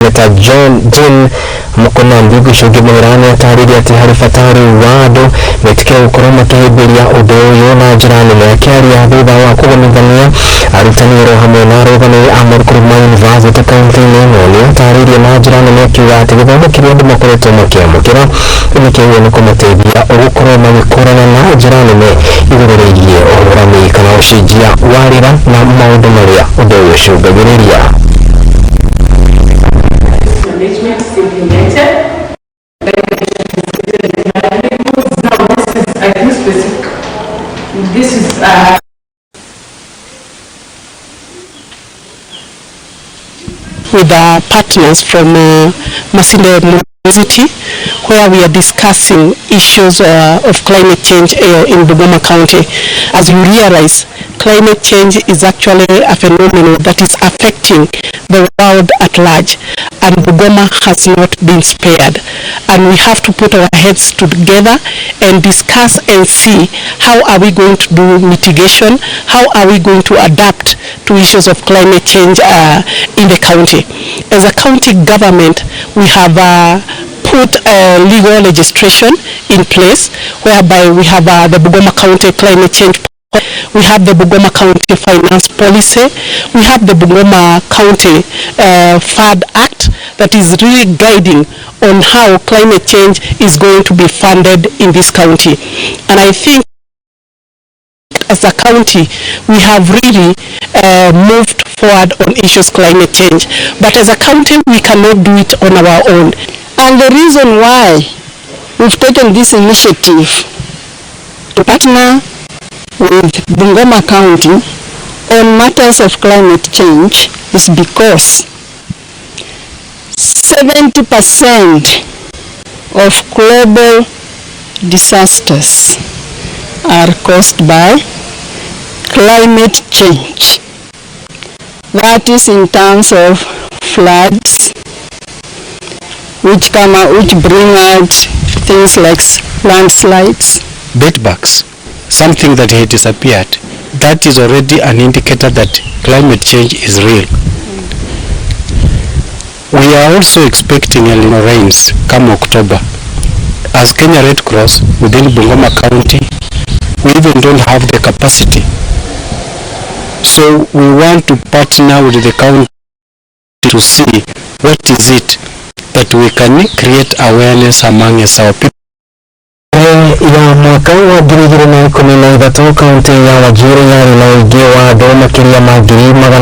John mkonambi gushoge mwirane atariri ati hari fatari wado metikira gukora makihibiria udoyo na jirani na kyari ya thutha wa kugomithania arutaniro hamwe na arugani a macukuru ma university county ni atariri na jirani na kiuga ati githomo kiria andu makoretwo makiamukira nikiwe ni kumateithia ugukorwo magikorana na jirani ne iguru rigie urami kana ucenjia wa rĩera na maundu maria udoyo ucungagiriria. Management is implemented. Now this is, I think, specific. This is with our partners from Masinde University, where we are discussing issues of climate change in Bungoma County. As you realize, climate change is actually a phenomenon that is affecting the world at large, and Bungoma has not been spared. And we have to put our heads together and discuss and see how are we going to do mitigation, how are we going to adapt to issues of climate change in the county. As a county government, we have put legal legislation in place whereby we have the Bungoma County Climate Change. We have the Bungoma County Finance Policy. We have the Bungoma County FAD Act that is really guiding on how climate change is going to be funded in this county. And I think as a county, we have really moved forward on issues climate change. But as a county, we cannot do it on our own. And the reason why we've taken this initiative to partner with Bungoma County on matters of climate change is because 70% of global disasters are caused by climate change. That is in terms of floods, which bring out things like landslides. Bedbugs, something that had disappeared, that is already an indicator that climate change is real. We are also expecting El Nino rains come October. As Kenya Red Cross within Bungoma County, we even don't have the capacity. So we want to partner with the county to see what is it that we can create awareness among our people. Ya mwaka wa 2013 kaunti ya Wajir yari na uingi wa andũ makĩria ma 100,000